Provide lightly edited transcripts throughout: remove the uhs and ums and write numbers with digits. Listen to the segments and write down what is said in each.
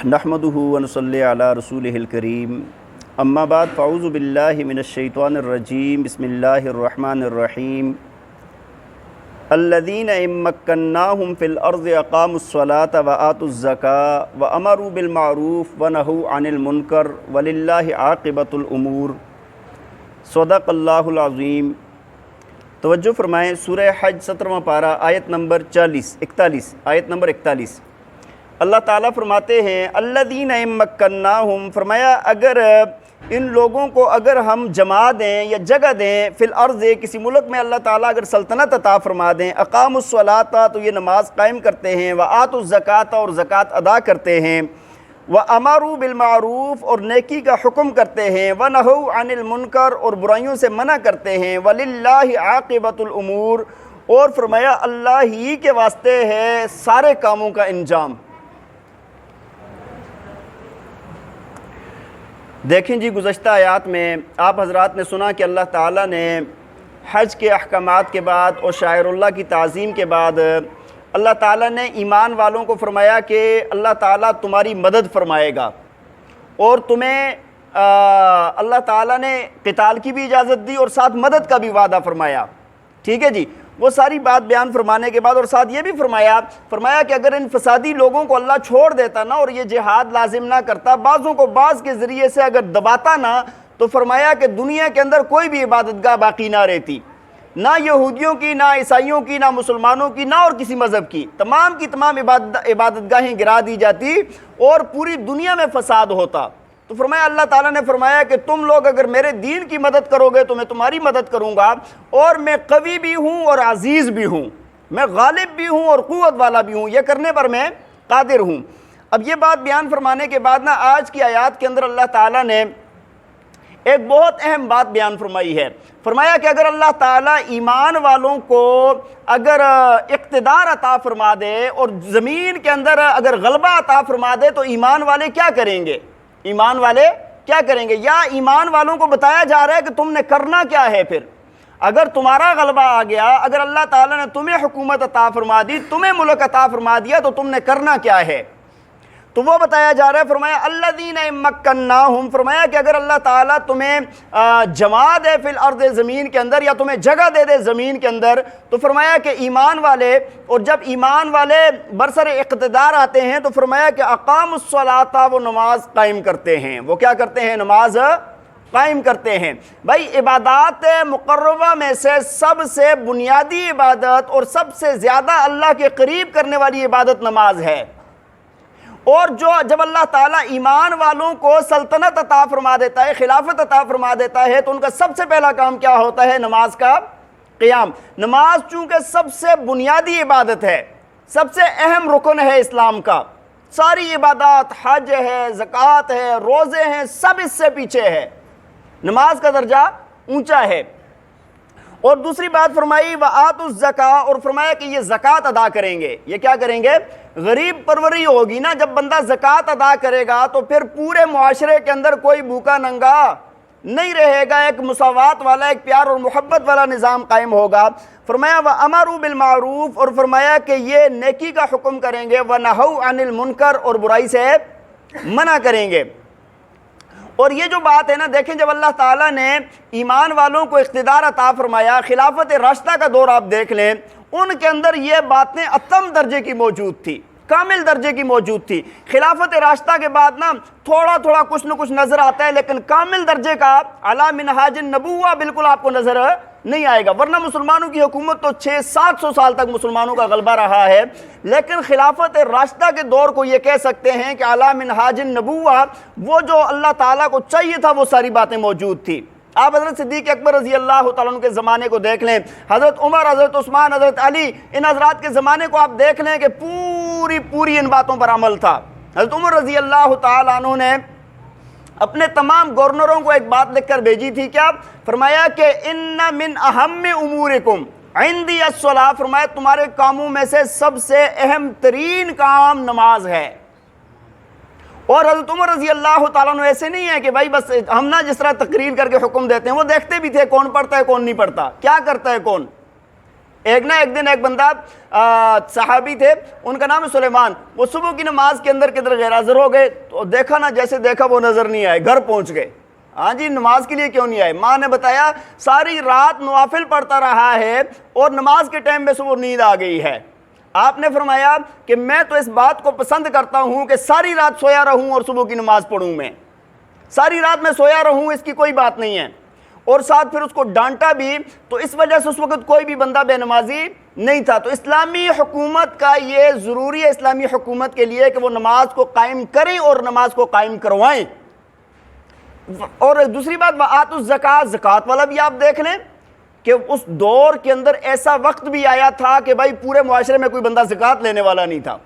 نحمدہ ونصلی علی رسولہ الکریم اما بعد فاعوذ باللہ من الشیطان الرجیم بسم اللہ الرحمن الرحیم الذین ان مکناہم فی الارض اقاموا الصلاة وآتوا الزکاة وامروا بالمعروف ونہوا عن المنکر وللہ عاقبۃ الامور۔ صدق اللہ العظیم۔ توجہ فرمائیں، سورہ حج 17واں پارہ آیت نمبر 41 آیت نمبر 41۔ اللہ تعالیٰ فرماتے ہیں الذین ان مکناہم، فرمایا اگر ان لوگوں کو اگر ہم جما دیں یا جگہ دیں فی الارض، کسی ملک میں اللہ تعالیٰ اگر سلطنت عطا فرما دیں، اقاموا الصلاۃ تو یہ نماز قائم کرتے ہیں، وآتوا الزکاۃ اور زکوٰۃ ادا کرتے ہیں، وامروا بالمعروف اور نیکی کا حکم کرتے ہیں، ونہوا عن المنکر اور برائیوں سے منع کرتے ہیں، وللہ عاقبۃ الامور اور فرمایا اللہ ہی کے واسطے ہے سارے کاموں کا انجام۔ دیکھیں جی، گزشتہ آیات میں آپ حضرات نے سنا کہ اللہ تعالیٰ نے حج کے احکامات کے بعد اور شاعر اللہ کی تعظیم کے بعد اللہ تعالیٰ نے ایمان والوں کو فرمایا کہ اللہ تعالیٰ تمہاری مدد فرمائے گا، اور تمہیں اللہ تعالیٰ نے قتال کی بھی اجازت دی اور ساتھ مدد کا بھی وعدہ فرمایا۔ ٹھیک ہے جی، وہ ساری بات بیان فرمانے کے بعد اور ساتھ یہ بھی فرمایا کہ اگر ان فسادی لوگوں کو اللہ چھوڑ دیتا نا اور یہ جہاد لازم نہ کرتا، بعضوں کو بعض کے ذریعے سے اگر دباتا نا، تو فرمایا کہ دنیا کے اندر کوئی بھی عبادت گاہ باقی نہ رہتی، نہ یہودیوں کی، نہ عیسائیوں کی، نہ مسلمانوں کی، نہ اور کسی مذہب کی، تمام کی تمام عبادت گاہیں گرا دی جاتی اور پوری دنیا میں فساد ہوتا۔ تو فرمایا اللہ تعالیٰ نے فرمایا کہ تم لوگ اگر میرے دین کی مدد کرو گے تو میں تمہاری مدد کروں گا، اور میں قوی بھی ہوں اور عزیز بھی ہوں، میں غالب بھی ہوں اور قوت والا بھی ہوں، یہ کرنے پر میں قادر ہوں۔ اب یہ بات بیان فرمانے کے بعد نا آج کی آیات کے اندر اللہ تعالیٰ نے ایک بہت اہم بات بیان فرمائی ہے۔ فرمایا کہ اگر اللہ تعالیٰ ایمان والوں کو اگر اقتدار عطا فرما دے اور زمین کے اندر اگر غلبہ عطا فرما دے تو ایمان والے کیا کریں گے؟ ایمان والے کیا کریں گے؟ یا ایمان والوں کو بتایا جا رہا ہے کہ تم نے کرنا کیا ہے پھر؟ اگر تمہارا غلبہ آ گیا، اگر اللہ تعالیٰ نے تمہیں حکومت عطا فرما دی، تمہیں ملک عطا فرما دیا، تو تم نے کرنا کیا ہے؟ تو وہ بتایا جا رہا ہے، فرمایا الذین ان مکناہم، فرمایا کہ اگر اللہ تعالیٰ تمہیں جما دے فی الارض، زمین کے اندر، یا تمہیں جگہ دے دے زمین کے اندر، تو فرمایا کہ ایمان والے، اور جب ایمان والے برسر اقتدار آتے ہیں تو فرمایا کہ اقاموا الصلاۃ، وہ نماز قائم کرتے ہیں۔ وہ کیا کرتے ہیں؟ نماز قائم کرتے ہیں۔ بھائی عبادات مقربہ میں سے سب سے بنیادی عبادت اور سب سے زیادہ اللہ کے قریب کرنے والی عبادت نماز ہے، اور جب اللہ تعالیٰ ایمان والوں کو سلطنت عطا فرما دیتا ہے، خلافت عطا فرما دیتا ہے، تو ان کا سب سے پہلا کام کیا ہوتا ہے؟ نماز کا قیام۔ نماز چونکہ سب سے بنیادی عبادت ہے، سب سے اہم رکن ہے اسلام کا، ساری عبادات، حج ہے، زکوٰۃ ہے، روزے ہیں، سب اس سے پیچھے ہے، نماز کا درجہ اونچا ہے۔ اور دوسری بات فرمائی وآتوا الزکاۃ، اور فرمایا کہ یہ زکوٰۃ ادا کریں گے۔ یہ کیا کریں گے؟ غریب پروری ہوگی نا، جب بندہ زکوٰۃ ادا کرے گا تو پھر پورے معاشرے کے اندر کوئی بھوکا ننگا نہیں رہے گا، ایک مساوات والا، ایک پیار اور محبت والا نظام قائم ہوگا۔ فرمایا وَأَمَرُوا بِالْمَعْرُوفِ، اور فرمایا کہ یہ نیکی کا حکم کریں گے، وَنَهَوْا عَنِ الْمُنْكَرِ، اور برائی سے منع کریں گے۔ اور یہ جو بات ہے نا، دیکھیں جب اللہ تعالیٰ نے ایمان والوں کو اقتدار عطا فرمایا، خلافت راشدہ کا دور آپ دیکھ لیں، ان کے اندر یہ باتیں اتم درجے کی موجود تھی، کامل درجے کی موجود تھی۔ خلافت راشدہ کے بعد نا تھوڑا تھوڑا کچھ نہ کچھ نظر آتا ہے، لیکن کامل درجے کا علی منہاج النبوہ بالکل آپ کو نظر نہیں آئے گا۔ ورنہ مسلمانوں کی حکومت تو 600-700 سال تک مسلمانوں کا غلبہ رہا ہے، لیکن خلافت راشدہ کے دور کو یہ کہہ سکتے ہیں کہ علی منہاج النبوہ، وہ جو اللہ تعالیٰ کو چاہیے تھا وہ ساری باتیں موجود تھی۔ آپ حضرت صدیق اکبر رضی اللہ تعالیٰ عنہ کے زمانے کو دیکھ لیں، حضرت عمر، حضرت عثمان، حضرت علی، ان حضرات کے زمانے کو آپ دیکھ لیں کہ پوری ان باتوں پر عمل تھا۔ حضرت عمر رضی اللہ تعالیٰ عنہ نے اپنے تمام گورنروں کو ایک بات لکھ کر بھیجی تھی، کیا؟ فرمایا کہ ان من اہم امورکم عندی الصلاۃ، فرمایا تمہارے کاموں میں سے سب سے اہم ترین کام نماز ہے۔ اور حضرت عمر رضی اللہ تعالیٰ عنہ ایسے نہیں ہے کہ بھائی بس ہم نہ جس طرح تقریر کر کے حکم دیتے ہیں، وہ دیکھتے بھی تھے کون پڑھتا ہے کون نہیں پڑھتا، کیا کرتا ہے کون۔ ایک نہ ایک دن ایک بندہ صحابی تھے، ان کا نام ہے سلیمان، وہ صبح کی نماز کے اندر کدھر غیر حاضر ہو گئے، تو دیکھا نا جیسے دیکھا وہ نظر نہیں آئے، گھر پہنچ گئے۔ ہاں جی، نماز کے لیے کیوں نہیں آئے؟ ماں نے بتایا ساری رات نوافل پڑھتا رہا ہے اور نماز کے ٹائم میں صبح نیند آ گئی ہے۔ آپ نے فرمایا کہ میں تو اس بات کو پسند کرتا ہوں کہ ساری رات سویا رہوں اور صبح کی نماز پڑھوں، میں ساری رات میں سویا رہوں، اس کی کوئی بات نہیں ہے۔ اور ساتھ پھر اس کو ڈانٹا بھی، تو اس وجہ سے اس وقت کوئی بھی بندہ بے نمازی نہیں تھا۔ تو اسلامی حکومت کا یہ ضروری ہے اسلامی حکومت کے لیے کہ وہ نماز کو قائم کریں اور نماز کو قائم کروائیں۔ اور دوسری بات، وآتُ الزکوٰۃ، زکوٰۃ والا بھی آپ دیکھ لیں کہ اس دور کے اندر ایسا وقت بھی آیا تھا کہ بھائی پورے معاشرے میں کوئی بندہ زکوٰۃ لینے والا نہیں تھا،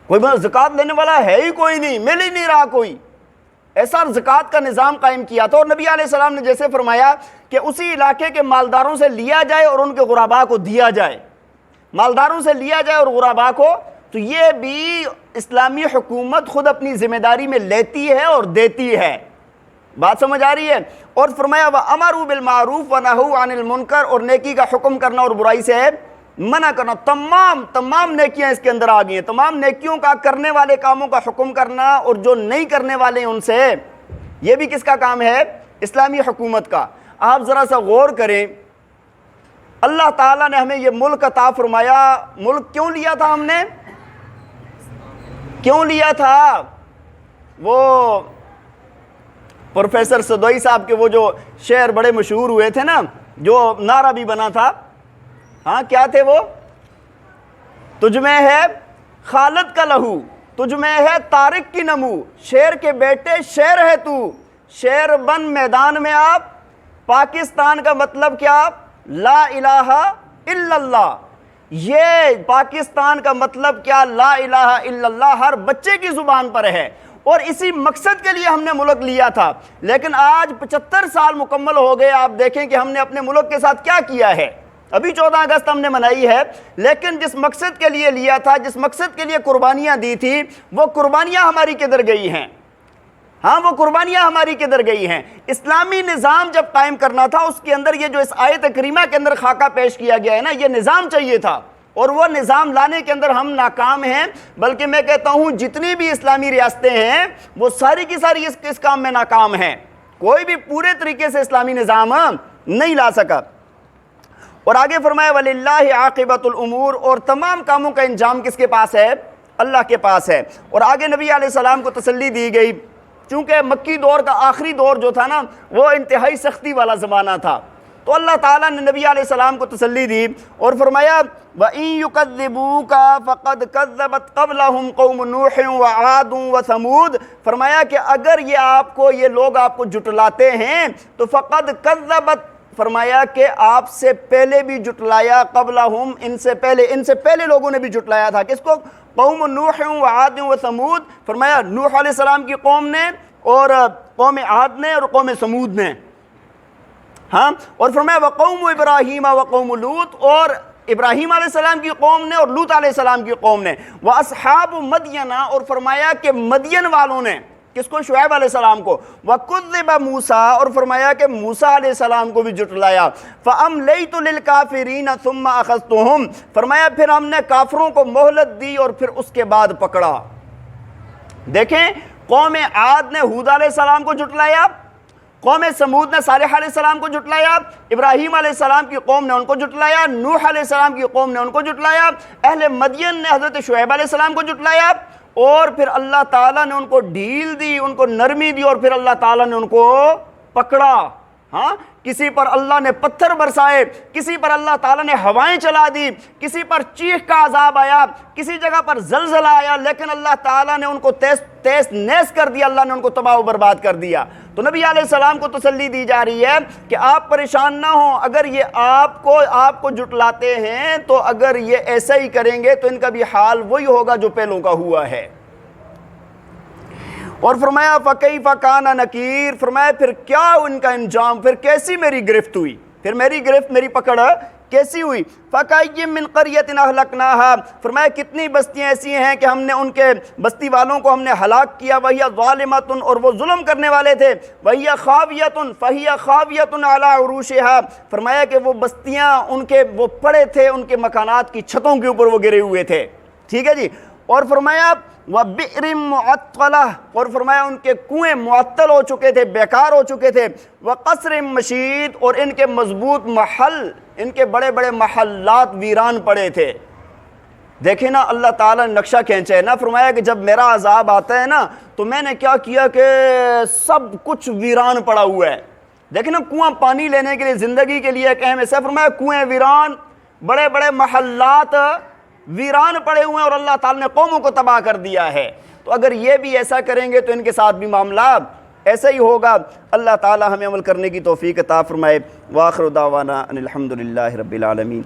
کوئی بندہ زکوٰۃ لینے والا ہے ہی کوئی نہیں، مل ہی نہیں رہا کوئی، ایسا زکوٰۃ کا نظام قائم کیا تھا۔ اور نبی علیہ السلام نے جیسے فرمایا کہ اسی علاقے کے مالداروں سے لیا جائے اور ان کے غرباء کو دیا جائے، مالداروں سے لیا جائے اور غرباء کو، تو یہ بھی اسلامی حکومت خود اپنی ذمہ داری میں لیتی ہے اور دیتی ہے۔ بات سمجھ آ رہی ہے؟ اور فرمایا وَأَمَرُوا بِالْمَعْرُوفِ وَنَهَوْا عَنِ الْمُنْكَرِ، اور نیکی کا حکم کرنا اور برائی سے منع کرنا۔ تمام نیکیاں اس کے اندر آ گئی ہیں، تمام نیکیوں کا کرنے والے کاموں کا حکم کرنا، اور جو نہیں کرنے والے ان سے، یہ بھی کس کا کام ہے؟ اسلامی حکومت کا۔ آپ ذرا سا غور کریں، اللہ تعالیٰ نے ہمیں یہ ملک عطا فرمایا، ملک کیوں لیا تھا ہم نے؟ کیوں لیا تھا؟ وہ پروفیسر سدوئی صاحب کے وہ جو شعر بڑے مشہور ہوئے تھے نا، جو نعرہ بھی بنا تھا، ہاں کیا تھے وہ؟ تجھ میں ہے خالد کا لہو، تجھ میں ہے طارق کی نمو، شیر کے بیٹے شیر ہے تو، شیر بن میدان میں آپ، پاکستان کا مطلب کیا؟ لا الہ الا اللہ۔ یہ پاکستان کا مطلب کیا؟ لا الہ الا اللہ ہر بچے کی زبان پر ہے، اور اسی مقصد کے لیے ہم نے ملک لیا تھا۔ لیکن آج 75 سال مکمل ہو گئے، آپ دیکھیں کہ ہم نے اپنے ملک کے ساتھ کیا کیا ہے۔ ابھی 14 اگست ہم نے منائی ہے، لیکن جس مقصد کے لیے لیا تھا، جس مقصد کے لیے قربانیاں دی تھی، وہ قربانیاں ہماری کدھر گئی ہیں؟ ہاں وہ قربانیاں ہماری کدھر گئی ہیں؟ اسلامی نظام جب قائم کرنا تھا، اس کے اندر یہ جو اس آیت کریمہ کے اندر خاکہ پیش کیا گیا ہے نا، یہ نظام چاہیے تھا، اور وہ نظام لانے کے اندر ہم ناکام ہیں۔ بلکہ میں کہتا ہوں جتنی بھی اسلامی ریاستیں ہیں وہ ساری کی ساری اس کام میں ناکام ہیں، کوئی بھی پورے طریقے سے اسلامی نظام نہیں لا سکا۔ اور آگے فرمایا وَلِلَّهِ عَاقِبَةُ الْأُمُورِ، اور تمام کاموں کا انجام کس کے پاس ہے؟ اللہ کے پاس ہے۔ اور آگے نبی علیہ السلام کو تسلی دی گئی، چونکہ مکی دور کا آخری دور جو تھا نا، وہ انتہائی سختی والا زمانہ تھا، تو اللہ تعالیٰ نے نبی علیہ السلام کو تسلی دی اور فرمایا وَإِن يُكَذِّبُوكَ فَقَدْ كَذَّبَتْ قَبْلَهُمْ قَوْمُ نُوحٍ وَعَادٌ وَثَمُودَ، فرمایا کہ اگر یہ لوگ آپ کو جھٹلاتے ہیں تو فَقَدْ كَذَّبَتْ، فرمایا کہ آپ سے پہلے بھی جھٹلایا، قبلہم، ان سے پہلے لوگوں نے بھی جھٹلایا تھا۔ کس کو؟ قوم نوح وعاد وثمود، فرمایا نوح علیہ السلام کی قوم نے، اور قوم عاد نے، اور قوم سمود نے، ہاں، اور فرمایا وقوم ابراہیم وقوم لوط، اور ابراہیم علیہ السلام کی قوم نے اور لوط علیہ السلام کی قوم نے، واصحاب مدین، اور فرمایا کہ مدین والوں نے، کس کو؟ شعیب علیہ السلام کو، وَكُذِّبَ مُوسَىٰ، اور فرمایا کہ موسیٰ علیہ السلام کو بھی جھٹلایا، فَأَمْلَيْتُ لِلْكَافِرِينَ ثُمَّ أَخَذْتُهُمْ، فرمایا پھر ہم نے کافروں کو مہلت دی اور پھر اس کے بعد پکڑا۔ دیکھیں، قوم عاد نے ہود علیہ السلام کو جھٹلایا، قوم سمود نے صالح علیہ السلام کو جھٹلایا، ابراہیم علیہ السلام کی قوم نے ان کو جھٹلایا، نوح علیہ السلام کی قوم نے ان کو جھٹلایا، اہل مدین نے حضرت شعیب علیہ السلام کو جھٹلایا، اور پھر اللہ تعالیٰ نے ان کو ڈھیل دی، ان کو نرمی دی، اور پھر اللہ تعالیٰ نے ان کو پکڑا۔ ہاں، کسی پر اللہ نے پتھر برسائے، کسی پر اللہ تعالیٰ نے ہوائیں چلا دی، کسی پر چیخ کا عذاب آیا، کسی جگہ پر زلزلہ آیا، لیکن اللہ تعالیٰ نے ان کو تیز نیس کر دیا، اللہ نے ان کو تباہ و برباد کر دیا۔ تو نبی علیہ السلام کو تسلی دی جا رہی ہے کہ آپ پریشان نہ ہوں، اگر یہ آپ کو جھٹلاتے ہیں تو اگر یہ ایسا ہی کریں گے تو ان کا بھی حال وہی ہوگا جو پہلوں کا ہوا ہے۔ اور فرمایا فَكَيْفَ كَانَ نَكِيرٌ، فرمایا پھر کیا ان کا انجام، پھر کیسی میری گرفت ہوئی، پھر میری گرفت، میری پکڑ کیسی ہوئی؟ فَكَأَيٍّ مِّن قَرْيَةٍ أَهْلَكْنَاهَا، فرمایا کتنی بستیاں ایسی ہیں کہ ہم نے ان کے بستی والوں کو ہم نے ہلاک کیا، وَهِيَ ظَالِمَةٌ، اور وہ ظلم کرنے والے تھے، وَهِيَ خَاوِيَةٌ فَهِيَ خَاوِيَةٌ عَلَىٰ عُرُوشِهَا، فرمایا کہ وہ بستیاں ان کے وہ پڑے تھے ان کے مکانات کی چھتوں کے اوپر وہ گرے ہوئے تھے، ٹھیک ہے جی۔ اور فرمایا وَبِئْرٍ مُعَطَّلَةٍ، اور فرمایا ان کے کنویں معطل ہو چکے تھے، بیکار ہو چکے تھے، وَقَصْرٍ مَشِيدٍ، اور ان کے مضبوط محل، ان کے بڑے بڑے محلات ویران پڑے تھے۔ دیکھیں نا اللہ تعالیٰ نے نقشہ کھینچا ہے نا، فرمایا کہ جب میرا عذاب آتا ہے نا تو میں نے کیا کیا کہ سب کچھ ویران پڑا ہوا ہے۔ دیکھیں نا کنواں پانی لینے کے لیے زندگی کے لیے ایک اہم حصہ، فرمایا کنویں ویران، بڑے بڑے محلات ویران پڑے ہوئے ہیں، اور اللہ تعالیٰ نے قوموں کو تباہ کر دیا ہے۔ تو اگر یہ بھی ایسا کریں گے تو ان کے ساتھ بھی معاملہ ایسا ہی ہوگا۔ اللہ تعالیٰ ہمیں عمل کرنے کی توفیق عطا فرمائے۔ وآخر دعوانا ان الحمد للہ رب العالمین۔